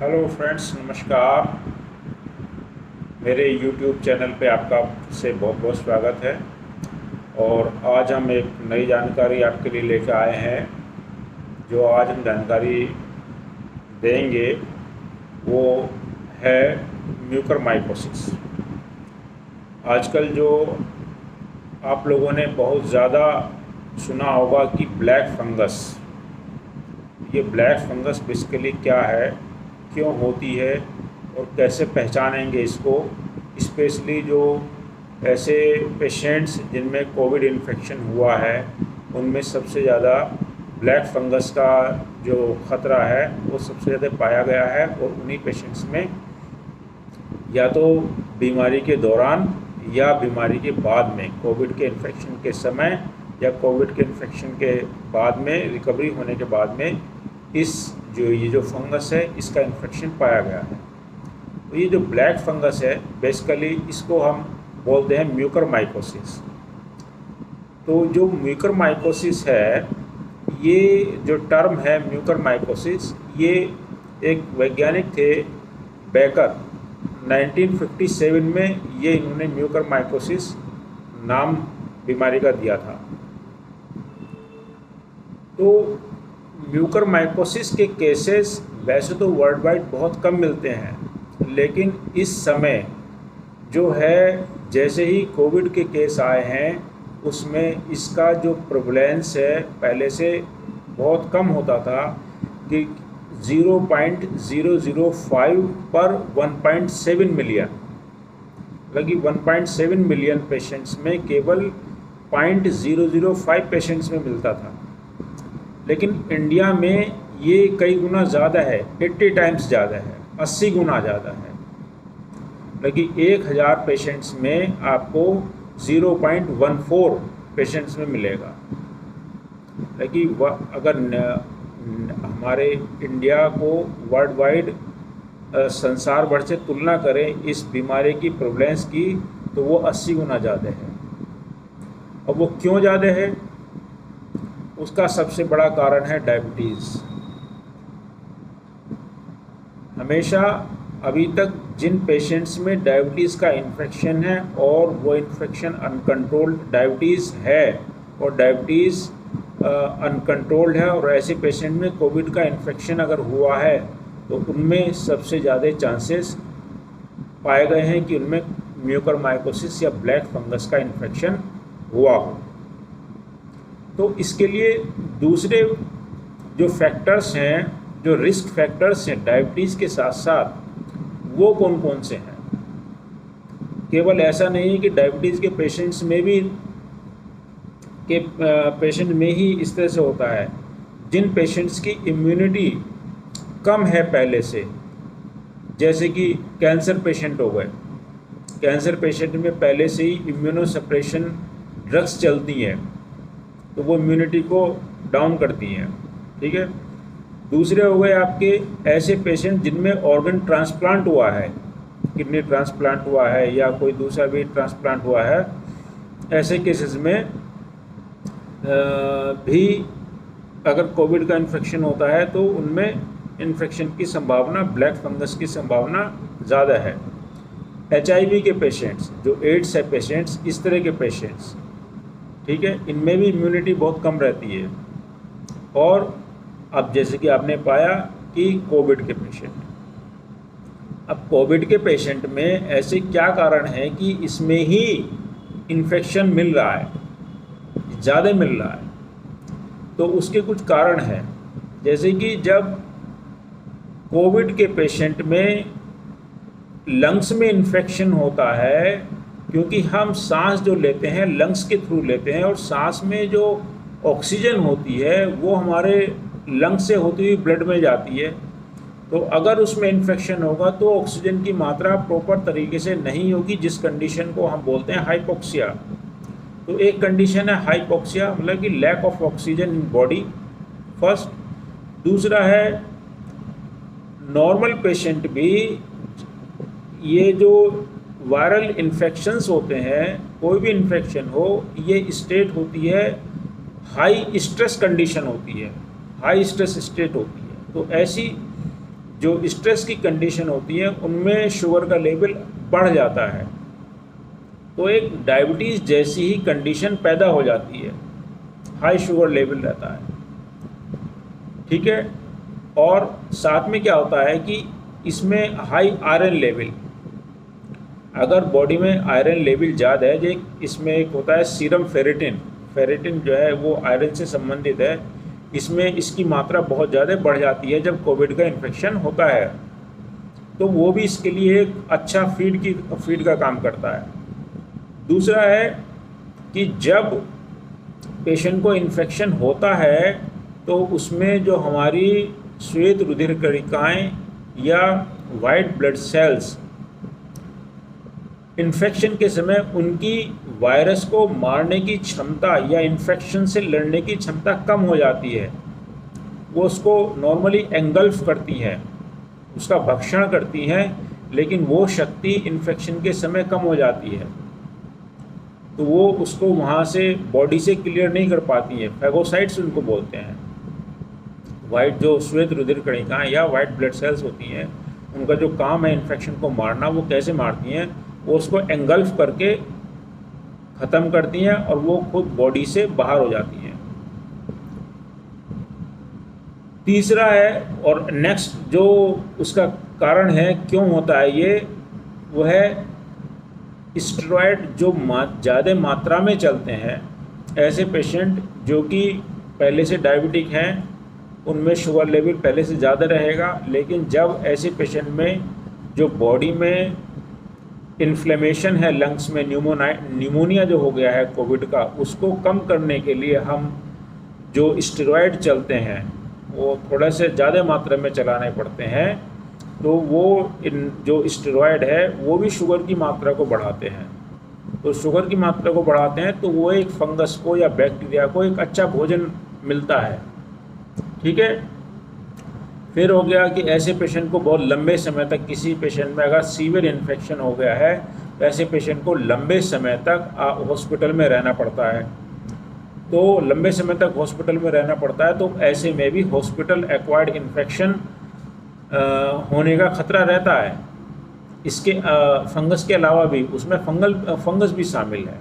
Hello friends, नमस्कार। मेरे YouTube channel पे आपका से बहुत बहुत स्वागत है। और आज हम एक नई जानकारी आपके लिए लेकर आए हैं। जो आज हम जानकारी देंगे वो है म्यूकरमाइकोसिस। आजकल जो आप लोगों ने बहुत ज़्यादा सुना होगा कि ब्लैक फंगस, ये ब्लैक फंगस बेसिकली क्या है, क्यों होती है और कैसे पहचानेंगे इसको। स्पेशली जो ऐसे पेशेंट्स जिनमें कोविड इन्फेक्शन हुआ है उनमें सबसे ज़्यादा ब्लैक फंगस का जो ख़तरा है वो सबसे ज़्यादा पाया गया है। और उन्हीं पेशेंट्स में या तो बीमारी के दौरान या बीमारी के बाद में, कोविड के इन्फेक्शन के समय या कोविड के इन्फेक्शन के बाद में, रिकवरी होने के बाद में ये जो फंगस है इसका इन्फेक्शन पाया गया है। तो ये जो ब्लैक फंगस है बेसिकली इसको हम बोलते हैं म्यूकरमाइकोसिस। तो जो म्यूकरमाइकोसिस है, ये जो टर्म है म्यूकरमाइकोसिस, ये एक वैज्ञानिक थे बेकर, 1957 में ये इन्होंने म्यूकरमाइकोसिस नाम बीमारी का दिया था। तो म्यूकरमाइकोसिस के केसेस वैसे तो वर्ल्ड वाइड बहुत कम मिलते हैं, लेकिन इस समय जो है जैसे ही कोविड के केस आए हैं उसमें इसका जो प्रेवलेंस है पहले से बहुत कम होता था कि 0.005 पर 1.7 मिलियन, लगी 1.7 मिलियन पेशेंट्स में केवल 0.005 पेशेंट्स में मिलता था। लेकिन इंडिया में ये कई गुना ज़्यादा है, 80 टाइम्स ज़्यादा है, 80 गुना ज़्यादा है। लेकिन 1000 पेशेंट्स में आपको 0.14 पेशेंट्स में मिलेगा। लेकिन अगर हमारे इंडिया को वर्ल्ड वाइड संसार भर से तुलना करें इस बीमारी की प्रेवलेंस की, तो वो 80 गुना ज़्यादा है। और वो क्यों ज़्यादा है? उसका सबसे बड़ा कारण है डायबिटीज़। हमेशा अभी तक जिन पेशेंट्स में डायबिटीज़ का इन्फेक्शन है और वो इन्फेक्शन अनकंट्रोल्ड डायबिटीज़ है और डायबिटीज़ अनकंट्रोल्ड है और ऐसे पेशेंट में कोविड का इन्फेक्शन अगर हुआ है तो उनमें सबसे ज़्यादा चांसेस पाए गए हैं कि उनमें म्यूकरमाइकोसिस या ब्लैक फंगस का इन्फेक्शन हुआ हो। तो इसके लिए दूसरे जो फैक्टर्स हैं, जो रिस्क फैक्टर्स हैं डायबिटीज़ के साथ साथ, वो कौन कौन से हैं। केवल ऐसा नहीं है कि डायबिटीज़ के पेशेंट्स में भी पेशेंट में ही इस तरह से होता है। जिन पेशेंट्स की इम्यूनिटी कम है पहले से, जैसे कि कैंसर पेशेंट हो गए, कैंसर पेशेंट में पहले से ही इम्यूनोसप्रेशन ड्रग्स चलती हैं तो वो इम्यूनिटी को डाउन करती हैं, ठीक है। दूसरे हो गए आपके ऐसे पेशेंट जिनमें ऑर्गन ट्रांसप्लांट हुआ है, किडनी ट्रांसप्लांट हुआ है या कोई दूसरा भी ट्रांसप्लांट हुआ है। ऐसे केसेस में भी अगर कोविड का इन्फेक्शन होता है तो उनमें इन्फेक्शन की संभावना, ब्लैक फंगस की संभावना ज़्यादा है। HIV के पेशेंट्स, जो एड्स है पेशेंट्स, इस तरह के पेशेंट्स, ठीक है, इनमें भी इम्यूनिटी बहुत कम रहती है। और अब जैसे कि आपने पाया कि कोविड के पेशेंट, अब कोविड के पेशेंट में ऐसे क्या कारण है कि इसमें ही इन्फेक्शन मिल रहा है, ज़्यादा मिल रहा है। तो उसके कुछ कारण हैं, जैसे कि जब कोविड के पेशेंट में लंग्स में इन्फेक्शन होता है, क्योंकि हम सांस जो लेते हैं लंग्स के थ्रू लेते हैं और सांस में जो ऑक्सीजन होती है वो हमारे लंग्स से होती हुई ब्लड में जाती है। तो अगर उसमें इन्फेक्शन होगा तो ऑक्सीजन की मात्रा प्रॉपर तरीके से नहीं होगी, जिस कंडीशन को हम बोलते हैं हाइपोक्सिया। तो एक कंडीशन है हाइपोक्सिया, मतलब कि lack of oxygen in body, first. दूसरा है नॉर्मल पेशेंट भी, ये जो वायरल इन्फेक्शंस होते हैं, कोई भी इन्फेक्शन हो, ये स्टेट होती है हाई स्ट्रेस कंडीशन होती है, हाई स्ट्रेस स्टेट होती है। तो ऐसी जो स्ट्रेस की कंडीशन होती है उनमें शुगर का लेवल बढ़ जाता है, तो एक डायबिटीज़ जैसी ही कंडीशन पैदा हो जाती है, हाई शुगर लेवल रहता है। ठीक है। और साथ में क्या होता है कि इसमें हाई आयरन लेवल, अगर बॉडी में आयरन लेवल ज़्यादा है, जो इसमें एक होता है सीरम फेरेटिन, फेरेटिन जो है वो आयरन से संबंधित है, इसमें इसकी मात्रा बहुत ज़्यादा बढ़ जाती है जब कोविड का इन्फेक्शन होता है, तो वो भी इसके लिए एक अच्छा फीड का काम करता है। दूसरा है कि जब पेशेंट को इन्फेक्शन होता है तो उसमें जो हमारी श्वेत रुधिर कणिकाएँ या वाइट ब्लड सेल्स इन्फेक्शन के समय उनकी वायरस को मारने की क्षमता या इन्फेक्शन से लड़ने की क्षमता कम हो जाती है, वो उसको नॉर्मली एंगल्फ करती हैं, उसका भक्षण करती हैं, लेकिन वो शक्ति इन्फेक्शन के समय कम हो जाती है, तो वो उसको वहाँ से बॉडी से क्लियर नहीं कर पाती है। फैगोसाइट्स उनको बोलते हैं। वाइट जो श्वेत रुधिर कणिकाएँ या वाइट ब्लड सेल्स होती हैं, उनका जो काम है इन्फेक्शन को मारना, वो कैसे मारती हैं, वो उसको एंगल्फ करके ख़त्म करती हैं और वो खुद बॉडी से बाहर हो जाती हैं। तीसरा है और नेक्स्ट जो उसका कारण है क्यों होता है ये, वो है स्टेरॉयड जो ज़्यादा मात्रा में चलते हैं। ऐसे पेशेंट जो कि पहले से डायबिटिक हैं, उनमें शुगर लेवल पहले से ज़्यादा रहेगा, लेकिन जब ऐसे पेशेंट में जो बॉडी में इन्फ्लेमेशन है, लंग्स में न्यूमोनिया जो हो गया है कोविड का, उसको कम करने के लिए हम जो स्टेरॉयड चलते हैं वो थोड़ा से ज़्यादा मात्रा में चलाने पड़ते हैं, तो वो जो स्टेरॉयड है वो भी शुगर की मात्रा को बढ़ाते हैं। तो शुगर की मात्रा को बढ़ाते हैं तो वो एक फंगस को या बैक्टीरिया को एक अच्छा भोजन मिलता है। ठीक है। फिर हो गया कि ऐसे पेशेंट को बहुत लंबे समय तक, किसी पेशेंट में अगर सीवियर इन्फेक्शन हो गया है तो ऐसे पेशेंट को लंबे समय तक हॉस्पिटल में रहना पड़ता है। तो लंबे समय तक हॉस्पिटल में रहना पड़ता है, तो ऐसे में भी हॉस्पिटल एक्वायर्ड इन्फेक्शन होने का खतरा रहता है। इसके फंगस के अलावा भी उसमें फंगस भी शामिल है।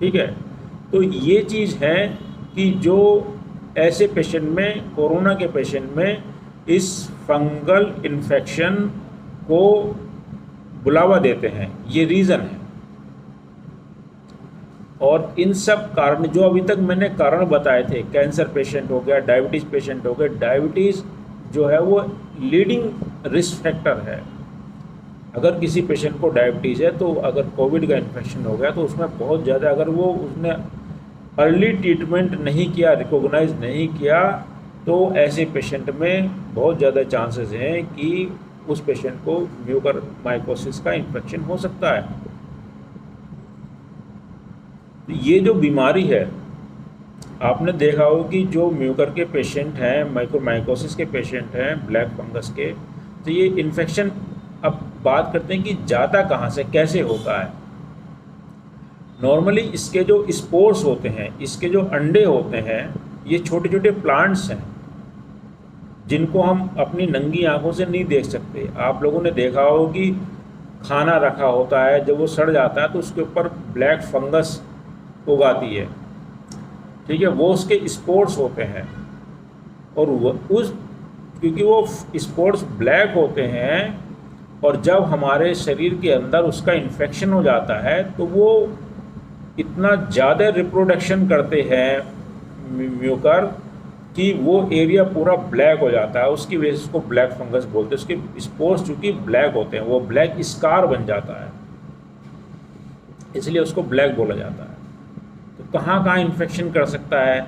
ठीक है। तो ये चीज़ है कि जो ऐसे पेशेंट में, कोरोना के पेशेंट में इस फंगल इन्फेक्शन को बुलावा देते हैं, ये रीज़न है। और इन सब कारण जो अभी तक मैंने कारण बताए थे, कैंसर पेशेंट हो गया, डायबिटीज़ पेशेंट हो गया, डायबिटीज़ जो है वो लीडिंग रिस्क फैक्टर है। अगर किसी पेशेंट को डायबिटीज़ है तो अगर कोविड का इन्फेक्शन हो गया तो उसमें बहुत ज़्यादा, अगर वो उसने अर्ली ट्रीटमेंट नहीं किया, रिकॉग्नाइज नहीं किया, तो ऐसे पेशेंट में बहुत ज़्यादा चांसेस हैं कि उस पेशेंट को म्यूकरमाइकोसिस का इन्फेक्शन हो सकता है। तो ये जो बीमारी है, आपने देखा हो कि जो म्यूकर के पेशेंट हैं, म्यूकरमाइकोसिस के पेशेंट हैं, ब्लैक फंगस के, तो ये इन्फेक्शन, अब बात करते हैं कि जाता कहाँ से, कैसे होता है। नॉर्मली इसके जो स्पोर्स होते हैं, इसके जो अंडे होते हैं, ये छोटे छोटे प्लांट्स हैं जिनको हम अपनी नंगी आंखों से नहीं देख सकते। आप लोगों ने देखा हो कि खाना रखा होता है, जब वो सड़ जाता है तो उसके ऊपर ब्लैक फंगस उगाती है। ठीक है। वो उसके स्पोर्स होते हैं, और क्योंकि वो स्पोर्स ब्लैक होते हैं, और जब हमारे शरीर के अंदर उसका इन्फेक्शन हो जाता है तो वो इतना ज़्यादा रिप्रोडक्शन करते हैं म्यूकर कि वो एरिया पूरा ब्लैक हो जाता है। उसकी वजह से उसको ब्लैक फंगस बोलते हैं। उसके स्पोर्स चूँकि ब्लैक होते हैं, वो ब्लैक स्कार बन जाता है, इसलिए उसको ब्लैक बोला जाता है। तो कहाँ कहाँ इन्फेक्शन कर सकता है?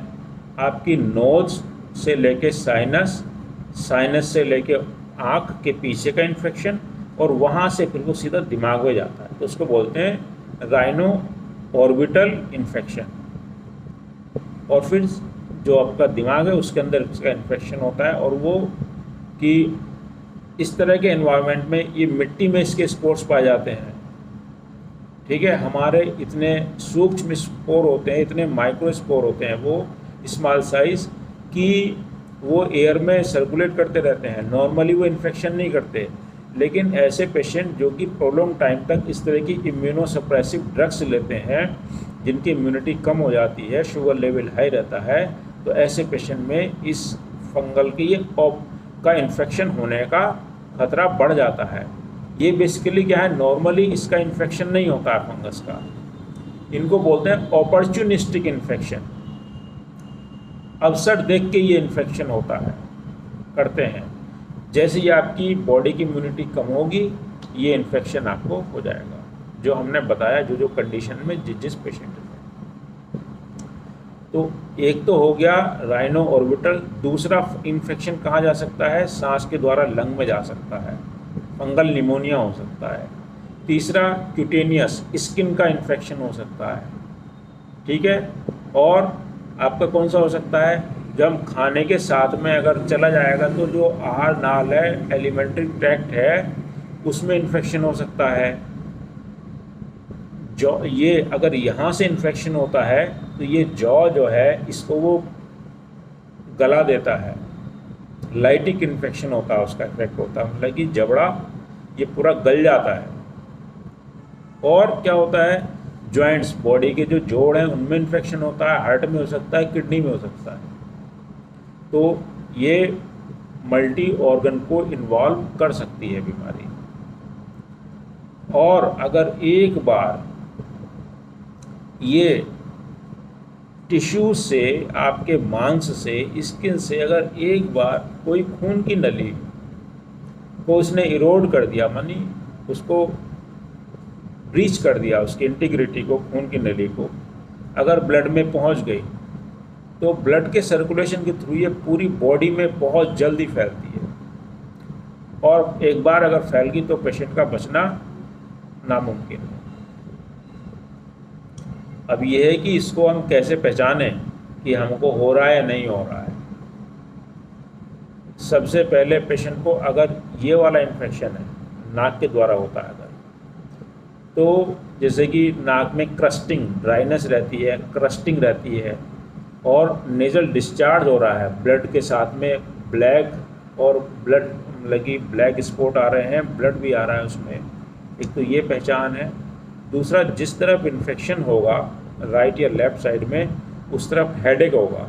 आपकी नोज़ से लेके साइनस, साइनस से लेके आँख के पीछे का इन्फेक्शन, और वहाँ से फिर वो सीधा दिमाग में जाता है, तो उसको बोलते हैं राइनो ऑर्बिटल इन्फेक्शन। और फिर जो आपका दिमाग है उसके अंदर इसका इन्फेक्शन होता है, और वो कि इस तरह के एनवायरनमेंट में ये मिट्टी में इसके स्पोर्स पाए जाते हैं। ठीक है। हमारे इतने सूक्ष्म स्पोर होते हैं, इतने माइक्रो स्पोर होते हैं, वो स्मॉल साइज़, कि वो एयर में सर्कुलेट करते रहते हैं, नॉर्मली वो इन्फेक्शन नहीं करते। लेकिन ऐसे पेशेंट जो कि प्रोलॉन्ग टाइम तक इस तरह की इम्यूनोसप्रेसिव ड्रग्स लेते हैं, जिनकी इम्यूनिटी कम हो जाती है, शुगर लेवल हाई रहता है, तो ऐसे पेशेंट में इस फंगल की का इन्फेक्शन होने का खतरा बढ़ जाता है। ये बेसिकली क्या है, नॉर्मली इसका इन्फेक्शन नहीं होता है फंगस का, इनको बोलते हैं अपॉर्चुनिस्टिक इन्फेक्शन। अवसर देख के ये इन्फेक्शन होता है, करते हैं। जैसे ही आपकी बॉडी की इम्यूनिटी कम होगी, ये इन्फेक्शन आपको हो जाएगा, जो हमने बताया जो कंडीशन में जिस पेशेंट में। तो एक तो हो गया राइनो ऑर्बिटल। दूसरा इन्फेक्शन कहाँ जा सकता है, सांस के द्वारा लंग में जा सकता है, फंगल निमोनिया हो सकता है। तीसरा क्यूटेनियस, स्किन का इन्फेक्शन हो सकता है, ठीक है। और आपका कौन सा हो सकता है, जब हम खाने के साथ में अगर चला जाएगा तो जो आहार नाल है, एलिमेंट्री ट्रैक्ट है, उसमें इन्फेक्शन हो सकता है। जॉ, ये अगर यहाँ से इन्फेक्शन होता है तो ये जॉ जो है इसको वो गला देता है, लाइटिक इन्फेक्शन होता है, उसका इफेक्ट होता है, मतलब कि जबड़ा ये पूरा गल जाता है। और क्या होता है, जॉइंट्स, बॉडी के जो जोड़ हैं उनमें इन्फेक्शन होता है, हार्ट में हो सकता है, किडनी में हो सकता है। तो ये मल्टी ऑर्गन को इन्वॉल्व कर सकती है बीमारी। और अगर एक बार ये टिश्यू से, आपके मांस से, स्किन से अगर एक बार कोई खून की नली को उसने इरोड कर दिया, मानी उसको ब्रीच कर दिया, उसकी इंटीग्रिटी को, खून की नली को अगर ब्लड में पहुंच गई, तो ब्लड के सर्कुलेशन के थ्रू ये पूरी बॉडी में बहुत जल्दी फैलती है। और एक बार अगर फैल गई तो पेशेंट का बचना नामुमकिन है। अब ये है कि इसको हम कैसे पहचानें कि हमको हो रहा है या नहीं हो रहा है। सबसे पहले पेशेंट को अगर ये वाला इन्फेक्शन है, नाक के द्वारा होता है अगर, तो जैसे कि नाक में क्रस्टिंग, ड्राइनेस रहती है, क्रस्टिंग रहती है, और नेजल डिस्चार्ज हो रहा है, ब्लड के साथ में ब्लैक और ब्लड लगी, ब्लैक स्पॉट आ रहे हैं, ब्लड भी आ रहा है उसमें, एक तो ये पहचान है। दूसरा, जिस तरफ इन्फेक्शन होगा, राइट या लेफ़्ट साइड में, उस तरफ हेडेक होगा,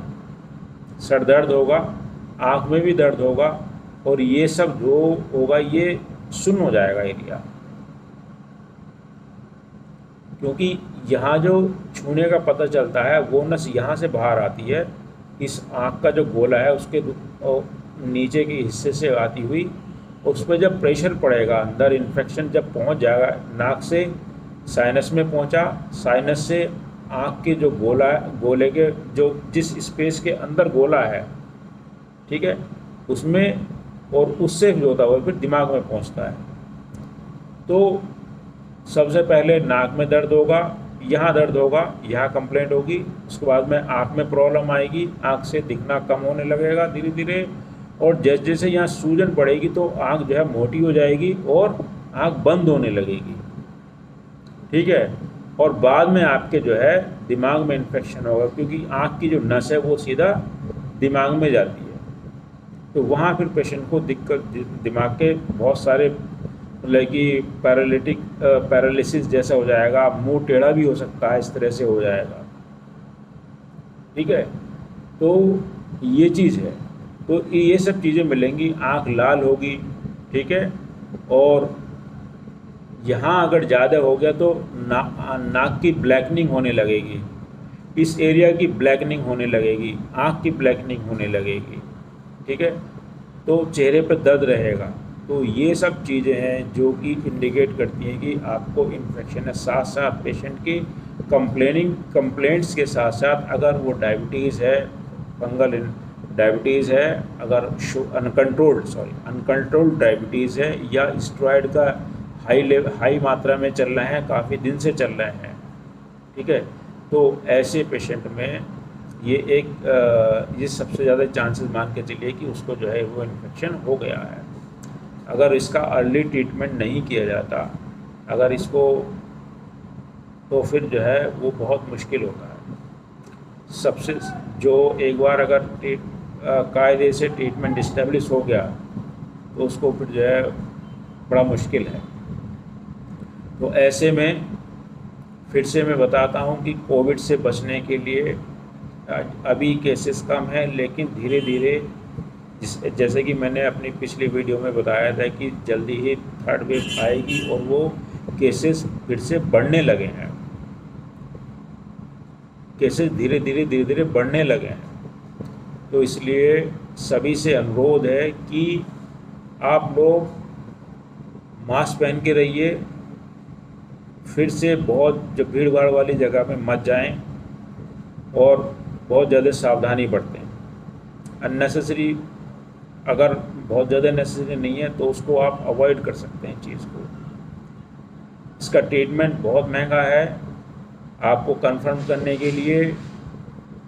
सर दर्द होगा, आँख में भी दर्द होगा, और ये सब जो होगा ये सुन्न हो जाएगा एरिया, क्योंकि यहाँ जो छूने का पता चलता है वो नस यहाँ से बाहर आती है, इस आँख का जो गोला है उसके नीचे के हिस्से से आती हुई, उस पर जब प्रेशर पड़ेगा अंदर, इन्फेक्शन जब पहुँच जाएगा, नाक से साइनस में पहुँचा, साइनस से आँख के जो गोला है, गोले के जो जिस स्पेस के अंदर गोला है, ठीक है, उसमें, और उससे जो होता है वो फिर दिमाग में पहुँचता है। तो सबसे पहले नाक में दर्द होगा, यहाँ दर्द होगा, यहाँ कंप्लेंट होगी, उसके बाद में आँख में प्रॉब्लम आएगी, आँख से दिखना कम होने लगेगा धीरे धीरे, और जैसे जैसे यहाँ सूजन बढ़ेगी तो आँख जो है मोटी हो जाएगी और आँख बंद होने लगेगी, ठीक है। और बाद में आपके जो है दिमाग में इन्फेक्शन होगा, क्योंकि आँख की जो नस है वो सीधा दिमाग में जाती है। तो वहाँ फिर पेशेंट को दिक्कत, दिमाग के बहुत सारे, मतलब कि पैरालिसिस जैसा हो जाएगा, मुंह टेढ़ा भी हो सकता है, इस तरह से हो जाएगा, ठीक है। तो ये चीज़ है, तो ये सब चीज़ें मिलेंगी, आँख लाल होगी, ठीक है। और यहाँ अगर ज़्यादा हो गया तो नाक की ब्लैकनिंग होने लगेगी, इस एरिया की ब्लैकनिंग होने लगेगी, आँख की ब्लैकनिंग होने लगेगी, ठीक है। तो चेहरे पर दर्द रहेगा। तो ये सब चीज़ें हैं जो कि इंडिकेट करती हैं कि आपको इन्फेक्शन है। साथ साथ पेशेंट की कंप्लेंट्स के साथ साथ अगर वो डायबिटीज़ है, फंगल डायबिटीज़ है, अगर अनकंट्रोल्ड डायबिटीज़ है, या स्टेरॉयड का हाई मात्रा में चल रहे हैं, काफ़ी दिन से चल रहे हैं, ठीक है, तो ऐसे पेशेंट में ये सबसे ज़्यादा चांसेस मान के चलिए कि उसको जो है वो इन्फेक्शन हो गया है। अगर इसका अर्ली ट्रीटमेंट नहीं किया जाता, अगर इसको, तो फिर जो है वो बहुत मुश्किल होता है। सबसे जो एक बार अगर कायदे से ट्रीटमेंट इस्टेब्लिश हो गया तो उसको फिर जो है बड़ा मुश्किल है। तो ऐसे में फिर से मैं बताता हूँ कि कोविड से बचने के लिए अभी केसेस कम है, लेकिन धीरे धीरे जैसे कि मैंने अपनी पिछली वीडियो में बताया था कि जल्दी ही थर्ड वेव आएगी और वो केसेस फिर से बढ़ने लगे हैं। केसेस धीरे धीरे बढ़ने लगे हैं। तो इसलिए सभी से अनुरोध है कि आप लोग मास्क पहन के रहिए, फिर से बहुत जो भीड़ भाड़ वाली जगह में मत जाएं और बहुत ज़्यादा सावधानी बरतें। अननेसेसरी, अगर बहुत ज़्यादा नेसेसरी नहीं है तो उसको आप अवॉइड कर सकते हैं चीज़ को। इसका ट्रीटमेंट बहुत महंगा है। आपको कंफर्म करने के लिए,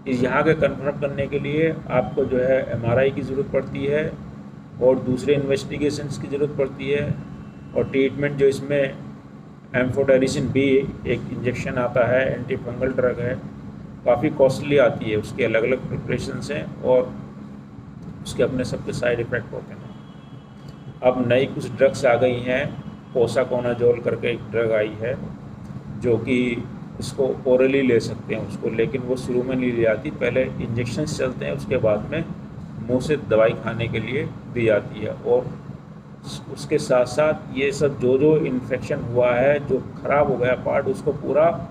यहाँ के कंफर्म करने के लिए आपको जो है MRI की ज़रूरत पड़ती है और दूसरे इन्वेस्टिगेशंस की ज़रूरत पड़ती है। और ट्रीटमेंट जो इसमें एम्फोटेरिसिन B एक इंजेक्शन आता है, एंटी फंगल ड्रग है, काफ़ी कॉस्टली आती है। उसके अलग अलग प्रिपरेशंस हैं और उसके अपने सबके साइड इफ़ेक्ट होते हैं। अब नई कुछ ड्रग्स आ गई हैं, पोसाकोनाजोल करके एक ड्रग आई है जो कि इसको ओरली ले सकते हैं उसको, लेकिन वो शुरू में नहीं ली जाती, पहले इंजेक्शन्स चलते हैं, उसके बाद में मुंह से दवाई खाने के लिए दी जाती है। और उसके साथ साथ ये सब जो इन्फेक्शन हुआ है, जो ख़राब हो गया पार्ट, उसको पूरा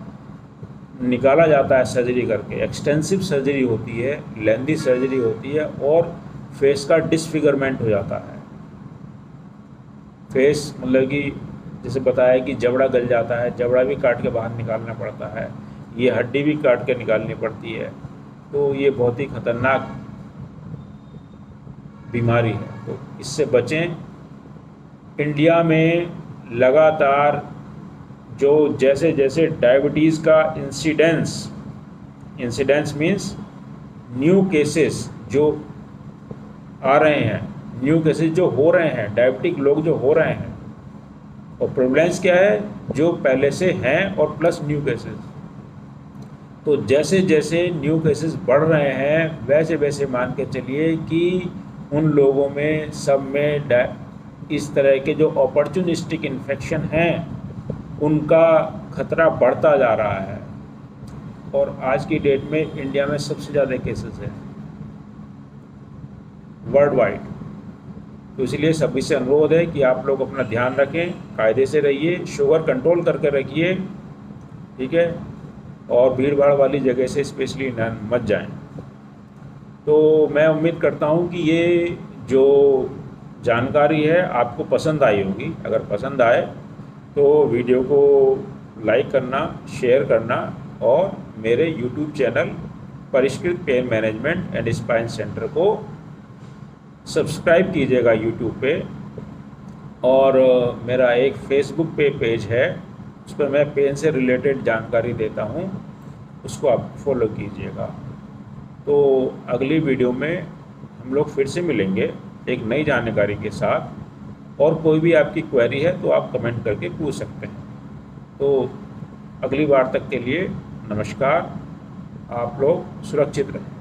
निकाला जाता है सर्जरी करके। एक्सटेंसिव सर्जरी होती है, लेंदी सर्जरी होती है और फेस का डिसफिगरमेंट हो जाता है। फेस मतलब कि जैसे बताया कि जबड़ा गल जाता है, जबड़ा भी काट के बाहर निकालना पड़ता है, ये हड्डी भी काट के निकालनी पड़ती है। तो ये बहुत ही ख़तरनाक बीमारी है, तो इससे बचें। इंडिया में लगातार जो जैसे जैसे डायबिटीज़ का इंसिडेंस मीन्स न्यू केसेस जो आ रहे हैं, न्यू केसेस जो हो रहे हैं, डायबिटिक लोग जो हो रहे हैं, और प्रेवलेंस क्या है, जो पहले से हैं और प्लस न्यू केसेस। तो जैसे जैसे न्यू केसेस बढ़ रहे हैं वैसे वैसे मान के चलिए कि उन लोगों में सब में इस तरह के जो अपॉर्चुनिस्टिक इन्फेक्शन हैं उनका खतरा बढ़ता जा रहा है। और आज की डेट में इंडिया में सबसे ज़्यादा केसेस हैं वर्ल्ड वाइड। तो इसलिए सभी से अनुरोध है कि आप लोग अपना ध्यान रखें, कायदे से रहिए, शुगर कंट्रोल करके रखिए, ठीक है, और भीड़ भाड़ वाली जगह से स्पेशली मत जाएं। तो मैं उम्मीद करता हूं कि ये जो जानकारी है आपको पसंद आई होगी। अगर पसंद आए तो वीडियो को लाइक करना, शेयर करना और मेरे YouTube चैनल परिष्कृत pain management and spine centre को सब्सक्राइब कीजिएगा YouTube पे। और मेरा एक फेसबुक पे पेज है, उस पर मैं पेन से रिलेटेड जानकारी देता हूँ, उसको आप फॉलो कीजिएगा। तो अगली वीडियो में हम लोग फिर से मिलेंगे एक नई जानकारी के साथ। और कोई भी आपकी क्वेरी है तो आप कमेंट करके पूछ सकते हैं। तो अगली बार तक के लिए नमस्कार, आप लोग सुरक्षित रहें।